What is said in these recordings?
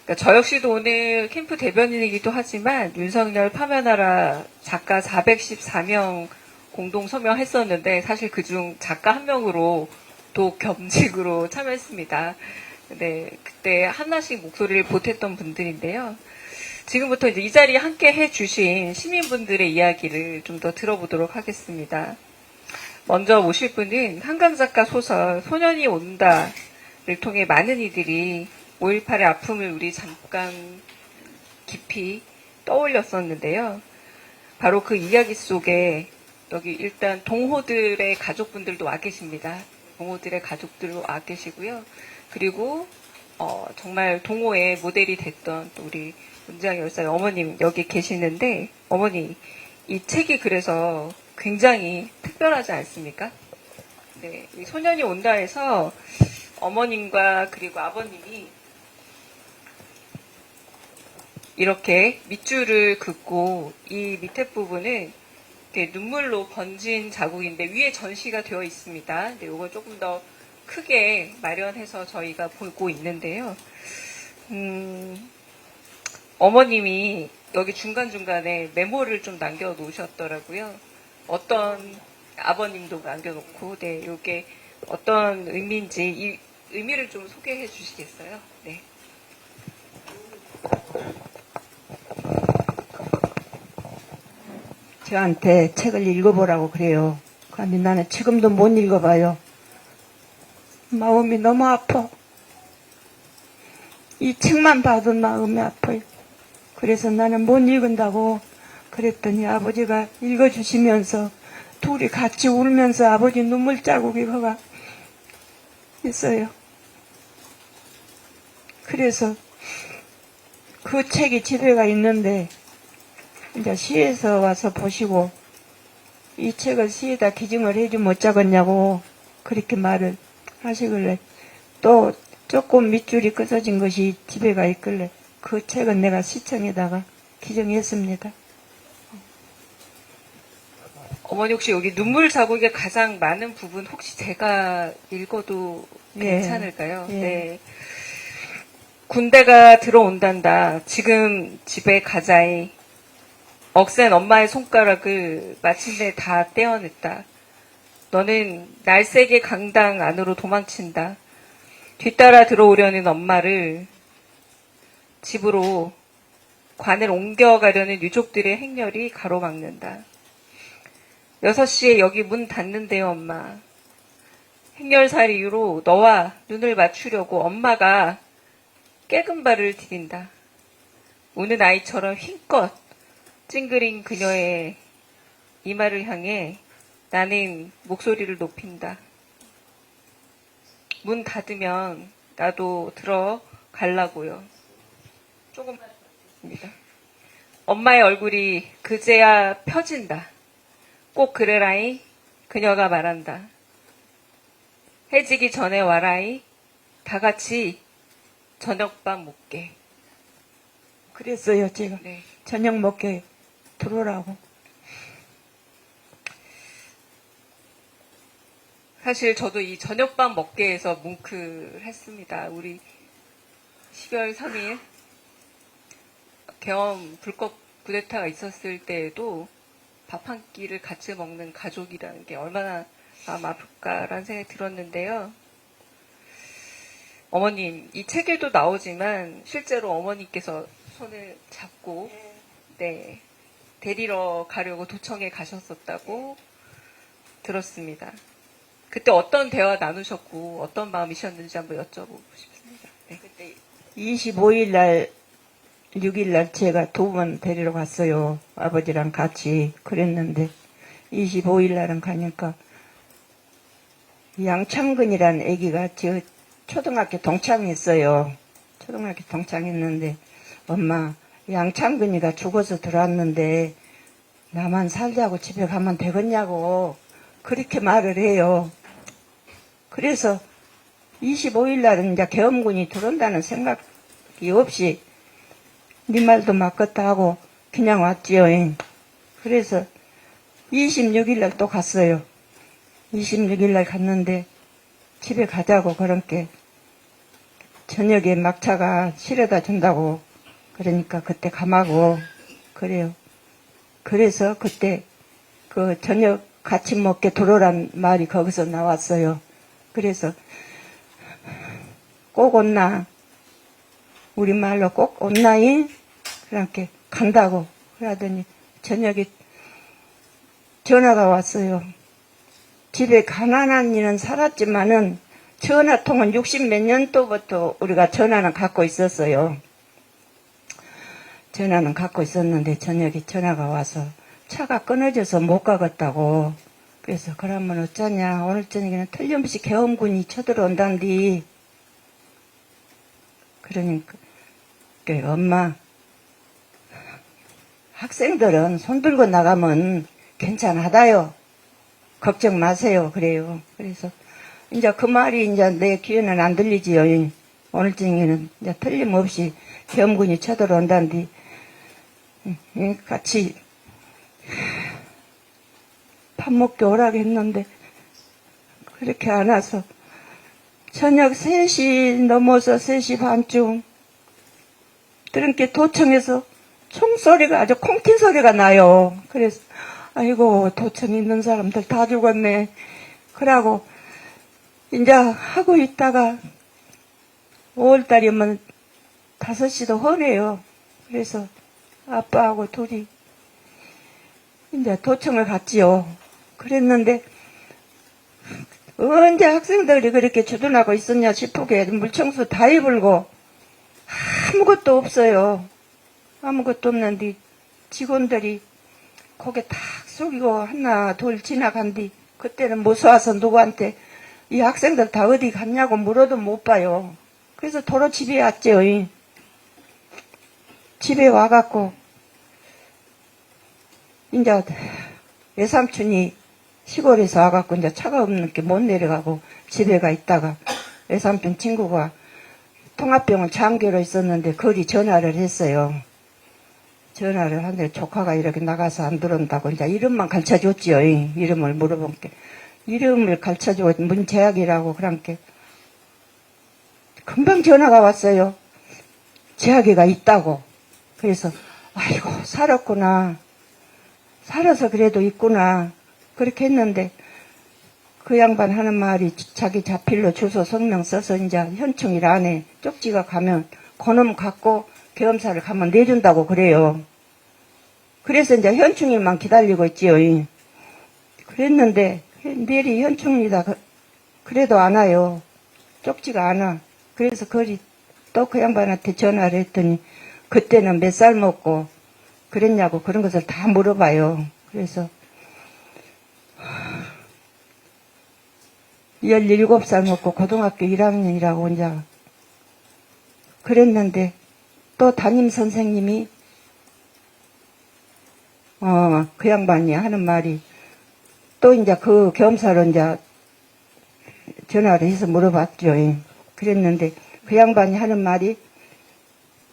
그러니까 저 역시도 오늘 캠프 대변인이기도 하지만 윤석열 파면하라 작가 414명 공동 서명했었는데 사실 그중 작가 한 명으로 또 겸직으로 참여했습니다. 네, 그때 하나씩 목소리를 보탰던 분들인데요. 지금부터 이제 이 자리에 함께 해주신 시민분들의 이야기를 좀 더 들어보도록 하겠습니다. 먼저 모실 분은 한강 작가 소설 소년이 온다를 통해 많은 이들이 5.18의 아픔을 우리 잠깐 깊이 떠올렸었는데요. 바로 그 이야기 속에 여기 일단 동호들의 가족분들도 와 계십니다. 동호들의 가족들도 와 계시고요. 그리고 정말 동호의 모델이 됐던 또 우리 문재영 열사의 어머님 여기 계시는데 어머니 이 책이 그래서 굉장히 특별하지 않습니까? 네, 이 소년이 온다에서 어머님과 그리고 아버님이 이렇게 밑줄을 긋고 이 밑에 부분은 이렇게 눈물로 번진 자국인데 위에 전시가 되어 있습니다. 근데 이걸 조금 더 크게 마련해서 저희가 보고 있는데요. 어머님이 여기 중간중간에 메모를 좀 남겨놓으셨더라고요. 어떤 아버님도 남겨놓고, 네, 이게 어떤 의미인지 이 의미를 좀 소개해 주시겠어요? 네. 저한테 책을 읽어보라고 그래요. 근데 나는 지금도 못 읽어봐요. 마음이 너무 아파. 이 책만 봐도 마음이 아파요. 그래서 나는 못 읽은다고 그랬더니 아버지가 읽어주시면서 둘이 같이 울면서 아버지 눈물 자국이 허가 있어요. 그래서 그 책이 집에가 있는데 이제 시에서 와서 보시고 이 책을 시에다 기증을 해주면 어쩌겠냐고 그렇게 말을 하시길래 또 조금 밑줄이 끊어진 것이 집에가 있길래 그 책은 내가 시청에다가 기증했습니다. 어머니 혹시 여기 눈물 자국이 가장 많은 부분 혹시 제가 읽어도 괜찮을까요? 예. 네. 군대가 들어온단다. 지금 집에 가자이. 억센 엄마의 손가락을 마침내 다 떼어냈다. 너는 날쌔게 강당 안으로 도망친다. 뒤따라 들어오려는 엄마를 집으로 관을 옮겨가려는 유족들의 행렬이 가로막는다. 6시에 여기 문 닫는데요, 엄마. 행렬살 이후로 너와 눈을 맞추려고 엄마가 깨금 발을 디딘다. 우는 아이처럼 힘껏 찡그린 그녀의 이마를 향해 나는 목소리를 높인다. 문 닫으면 나도 들어가려고요. 조금만 더 있습니다. 엄마의 얼굴이 그제야 펴진다. 꼭 그래라이. 그녀가 말한다. 해지기 전에 와라이. 다 같이 저녁밥 먹게. 그랬어요, 제가. 네. 저녁 먹게 들어오라고. 사실 저도 이 저녁밥 먹게에서 뭉클했습니다. 우리 12월 3일 계엄 불꽃 쿠데타가 있었을 때에도 밥 한 끼를 같이 먹는 가족이라는 게 얼마나 마음 아플까라는 생각이 들었는데요. 어머님, 이 책에도 나오지만 실제로 어머니께서 손을 잡고 네, 데리러 가려고 도청에 가셨었다고 들었습니다. 그때 어떤 대화 나누셨고 어떤 마음이셨는지 한번 여쭤보고 싶습니다. 네. 그때 25일 날 6일 날 제가 2번 데리러 갔어요. 아버지랑 같이. 그랬는데 25일 날은 가니까 양창근이라는 애기가 저 초등학교 동창했어요. 초등학교 동창했는데 엄마 양창근이가 죽어서 들어왔는데 나만 살자고 집에 가면 되겠냐고 그렇게 말을 해요. 그래서 25일 날은 이제 계엄군이 들어온다는 생각이 없이 네 말도 맞겠다 하고 그냥 왔지요. 그래서 26일 날 또 갔어요. 26일 날 갔는데 집에 가자고 그렇게 저녁에 막차가 실어다 준다고 그러니까 그때 가마고 그래요. 그래서 그때 그 저녁 같이 먹게 들어오란 말이 거기서 나왔어요. 그래서 꼭 온나? 우리말로 꼭 온나이? 그렇게 간다고 그러더니 저녁에 전화가 왔어요. 집에 가난한 이는 살았지만은 전화통은 60몇 년도부터 우리가 전화는 갖고 있었어요. 전화는 갖고 있었는데 저녁에 전화가 와서 차가 끊어져서 못 가겠다고. 그래서 그러면 어쩌냐. 오늘 저녁에는 틀림없이 계엄군이 쳐들어온단디. 그러니까 엄마 학생들은 손 들고 나가면 괜찮하다요. 걱정 마세요. 그래요. 그래서 이제 그 말이 이제 내 귀에는 안 들리지요. 오늘 저녁에는 이제 틀림없이 계엄군이 쳐들어온단디. 같이 밥 먹게 오라고 했는데 그렇게 안 와서 저녁 3시 넘어서 3시 반쯤 그렇게 도청에서 총소리가 아주 콩킨 소리가 나요. 그래서 아이고 도청에 있는 사람들 다 죽었네. 그러고 이제 하고 있다가 5월달이면 5시도 허네요. 그래서 아빠하고 둘이 이제 도청을 갔지요. 그랬는데 언제 학생들이 그렇게 주둔하고 있었냐 싶게 물청소 다 해불고 아무것도 없어요. 아무것도 없는데 직원들이 고개 탁 숙이고 하나 둘 지나간 뒤 그때는 무서워서 누구한테 이 학생들 다 어디 갔냐고 물어도 못 봐요. 그래서 도로 집에 왔죠. 집에 와갖고 이제 외삼촌이 시골에서 와갖고 이제 차가 없는 게 못 내려가고 집에 가 있다가 외삼촌 친구가 통합병원 장교로 있었는데 거기 전화를 했어요. 전화를 하는데 조카가 이렇게 나가서 안 들어온다고 이제 이름만 가르쳐줬지요. 이름을 물어본 게 이름을 가르쳐주고 문재학이라고 그런 게 금방 전화가 왔어요. 재학이가 있다고. 그래서 아이고 살았구나. 살아서 그래도 있구나. 그렇게 했는데 그 양반 하는 말이 자기 자필로 주소 성명 써서 이제 현충일 안에 쪽지가 가면 그놈 갖고 계엄사를 가면 내준다고 그래요. 그래서 이제 현충일만 기다리고 있지요. 그랬는데 내일이 현충일이다. 그래도 안 와요. 쪽지가 안 와. 그래서 거기 또 그 양반한테 전화를 했더니 그때는 몇 살 먹고 그랬냐고 그런 것을 다 물어봐요. 그래서 17살 먹고 고등학교 1학년이라고 이제 그랬는데 또 담임 선생님이 그 양반이 하는 말이 또 이제 그 겸사로 이제 전화를 해서 물어봤죠. 그랬는데 그 양반이 하는 말이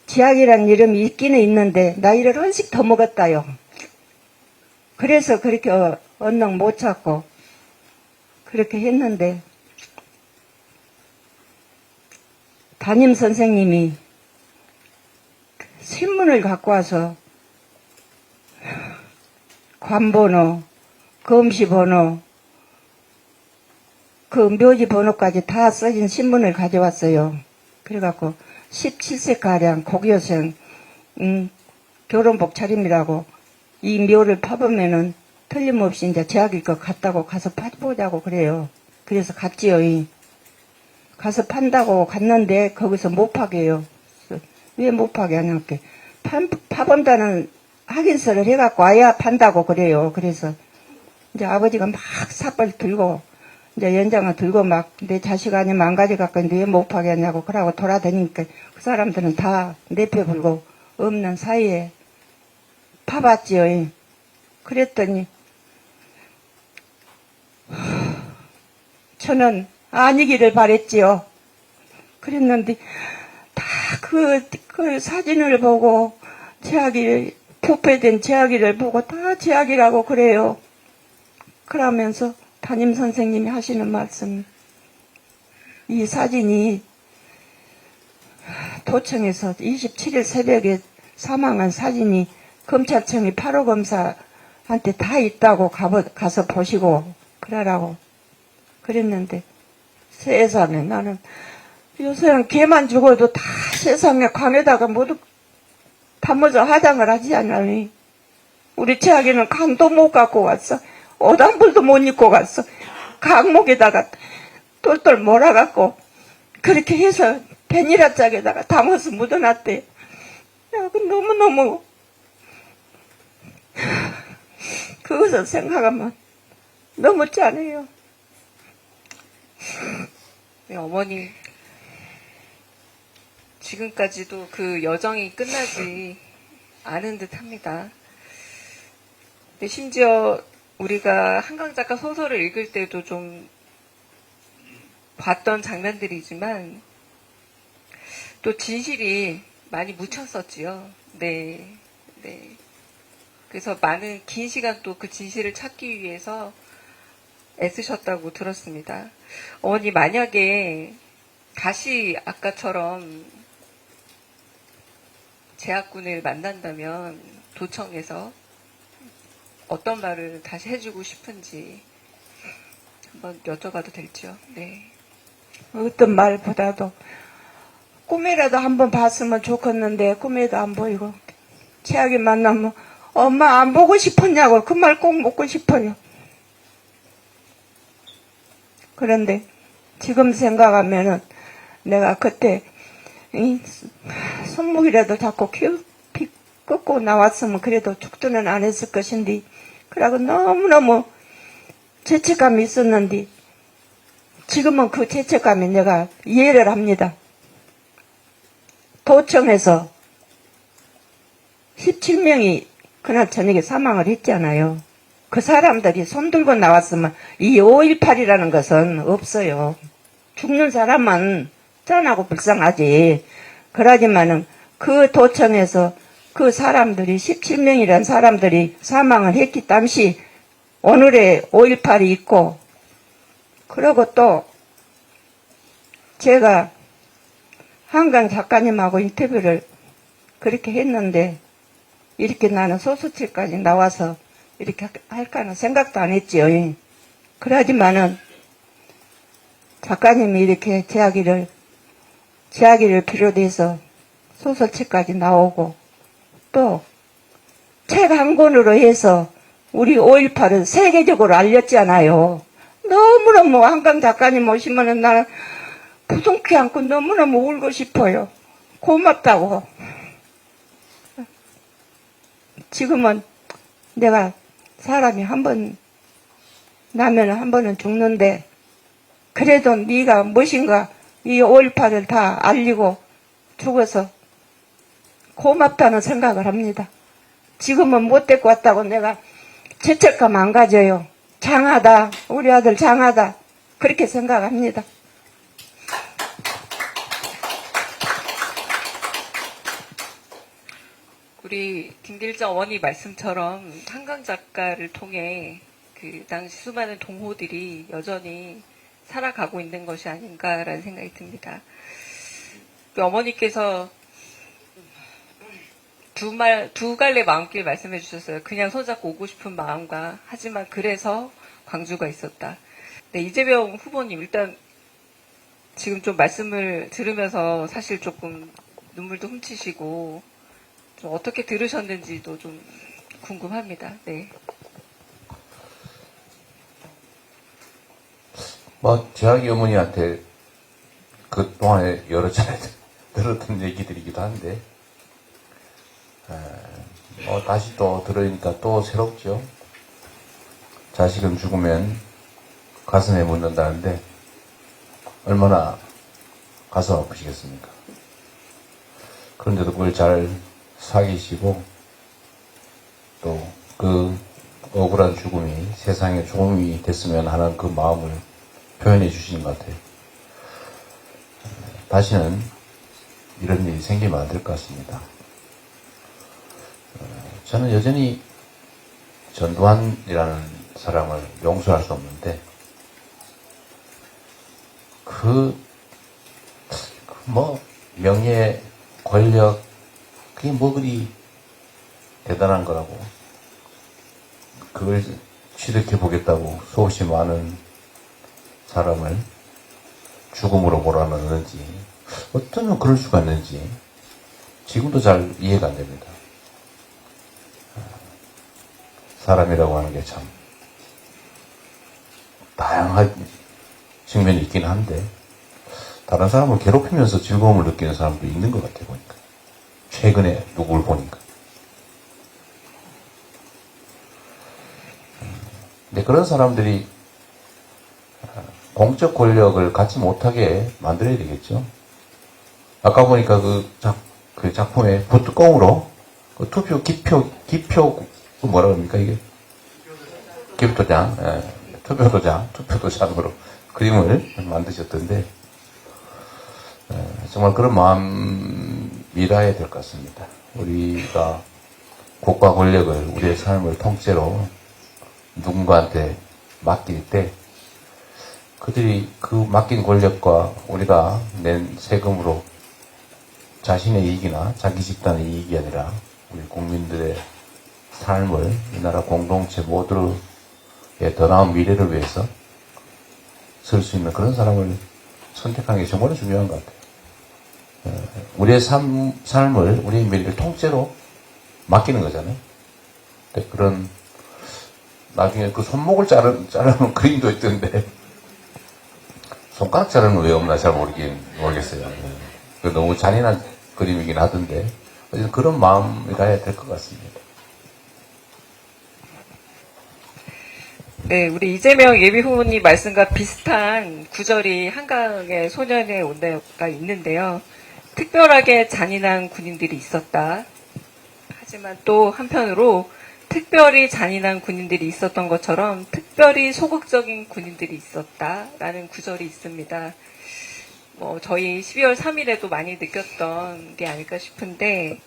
지학이라는 이름이 있기는 있는데 나이를 한씩 더 먹었다요. 그래서 그렇게 언능 못 찾고 그렇게 했는데 담임 선생님이 신문을 갖고 와서 관번호, 검시번호, 그 묘지 번호까지 다 써진 신문을 가져왔어요. 그래갖고 17세가량 고교생 결혼복 차림이라고 이 묘를 파보면은 틀림없이 이제 제약일 것 같다고 가서 파보자고 그래요. 그래서 갔지요. 가서 판다고 갔는데 거기서 못 파게요. 왜 못 파게 하냐고 파본다는 확인서를 해갖고 와야 판다고 그래요. 그래서 이제 아버지가 막 삽을 들고 이제 연장을 들고 막 내 자식 아니면 안 가져갈 건데 왜 못 파게 하냐고 그러고 돌아다니니까 그 사람들은 다 내펴불고 없는 사이에 파봤지요. 그랬더니 저는 아니기를 바랬지요. 그랬는데 다 그 사진을 보고 제아기 부패된 제아기를 보고 다 제아기라고 그래요. 그러면서 담임 선생님이 하시는 말씀, 이 사진이 도청에서 27일 새벽에 사망한 사진이 검찰청이 8호 검사한테 다 있다고 가서 보시고 그러라고 그랬는데 세상에 나는 요새는 개만 죽어도 다 세상에 관에다가 모두 담아서 화장을 하지 않으니 우리 최악이는 간도 못 갖고 왔어. 오단불도 못 입고 갔어. 강목에다가 똘똘 몰아갖고 그렇게 해서 베니라 짝에다가 담아서 묻어놨대. 야, 그 너무너무 그것을 생각하면 너무 짠해요. 네, 어머니 지금까지도 그 여정이 끝나지 않은 듯 합니다. 근데 심지어 우리가 한강 작가 소설을 읽을 때도 좀 봤던 장면들이지만 또 진실이 많이 묻혔었지요. 네, 네. 그래서 많은 긴 시간 또 그 진실을 찾기 위해서 애쓰셨다고 들었습니다. 어머니 만약에 다시 아까처럼 제약군을 만난다면 도청에서 어떤 말을 다시 해주고 싶은지 한번 여쭤봐도 될지요? 네. 어떤 말보다도 꿈이라도 한번 봤으면 좋겠는데 꿈에도 안 보이고 최악이 만나면 엄마 안 보고 싶었냐고 그 말 꼭 묻고 싶어요. 그런데 지금 생각하면은 내가 그때 이 손목이라도 잡고 꺾고 나왔으면 그래도 죽지는 안 했을 것인데 그러고 너무너무 죄책감이 있었는데 지금은 그 죄책감이 내가 이해를 합니다. 도청에서 17명이 그날 저녁에 사망을 했잖아요. 그 사람들이 손 들고 나왔으면 이 5.18이라는 것은 없어요. 죽는 사람은 짠하고 불쌍하지. 그러지만은 그 도청에서 그 사람들이 17명이라는 사람들이 사망을 했기 땀시 오늘의 5.18이 있고 그리고 또 제가 한강 작가님하고 인터뷰를 그렇게 했는데 이렇게 나는 소수칠까지 나와서 이렇게 할까는 생각도 안 했지요. 그러지만은 작가님이 이렇게 제아기를 비롯해서 소설책까지 나오고 또 책 한 권으로 해서 우리 5.18을 세계적으로 알렸잖아요. 너무너무 한강 작가님 오시면은 나는 부둥켜 안고 너무너무 울고 싶어요. 고맙다고. 지금은 내가 사람이 한 번 나면 한 번은 죽는데 그래도 네가 무엇인가 이 5.18을 다 알리고 죽어서 고맙다는 생각을 합니다. 지금은 못 데리고 왔다고 내가 죄책감 안 가져요. 장하다. 우리 아들 장하다. 그렇게 생각합니다. 우리 김길정 어머니 말씀처럼 한강 작가를 통해 그 당시 수많은 동호들이 여전히 살아가고 있는 것이 아닌가라는 생각이 듭니다. 어머니께서 두 갈래 마음길 말씀해 주셨어요. 그냥 손잡고 오고 싶은 마음과 하지만 그래서 광주가 있었다. 네, 이재명 후보님 일단 지금 좀 말씀을 들으면서 사실 조금 눈물도 훔치시고 좀 어떻게 들으셨는지도 좀 궁금합니다. 네. 재학이 어머니한테 그 동안에 여러 차례 들었던 얘기들이기도 한데, 다시 또 들으니까 또 새롭죠. 자식은 죽으면 가슴에 묻는다는데, 얼마나 가슴 아프시겠습니까? 그런데도 그걸 잘 사귀시고, 또 그 억울한 죽음이 세상의 죽음이 됐으면 하는 그 마음을 표현해 주시는 것 같아요. 다시는 이런 일이 생기면 안 될 것 같습니다. 저는 여전히 전두환이라는 사람을 용서할 수 없는데, 명예 권력, 그게 뭐 그리 대단한 거라고. 그걸 취득해 보겠다고 수없이 많은 사람을 죽음으로 몰아넣는지, 어쩌면 그럴 수가 있는지, 지금도 잘 이해가 안 됩니다. 사람이라고 하는 게 참, 다양한 측면이 있긴 한데, 다른 사람을 괴롭히면서 즐거움을 느끼는 사람도 있는 것 같아, 보니까. 최근에 누구를 보니까. 근데 그런 사람들이 공적 권력을 갖지 못하게 만들어야 되겠죠. 아까 보니까 그 작품에 붓뚜껑으로 그 기표, 뭐라 그럽니까, 이게? 기표도장, 투표도장으로 그림을 만드셨던데, 정말 그런 마음이라야 될 것 같습니다. 우리가 국가 권력을, 우리의 삶을 통째로 누군가한테 맡길 때, 그들이 그 맡긴 권력과 우리가 낸 세금으로 자신의 이익이나 자기 집단의 이익이 아니라 우리 국민들의 삶을, 이 나라 공동체 모두의 더 나은 미래를 위해서 쓸 수 있는 그런 사람을 선택하는 게 정말 중요한 것 같아요. 우리의 삶을, 우리의 미래를 통째로 맡기는 거잖아요. 그런, 나중에 그 손목을 자르는 그림도 있던데, 손가락 자르는 왜 없나 잘 모르겠어요. 그 너무 잔인한 그림이긴 하던데, 그런 마음이라야 될 것 같습니다. 네, 우리 이재명 예비 후보님 말씀과 비슷한 구절이 한강의 소년의 온대가 있는데요. 특별하게 잔인한 군인들이 있었다. 하지만 또 한편으로 특별히 잔인한 군인들이 있었던 것처럼 특별히 소극적인 군인들이 있었다라는 구절이 있습니다. 저희 12월 3일에도 많이 느꼈던 게 아닐까 싶은데,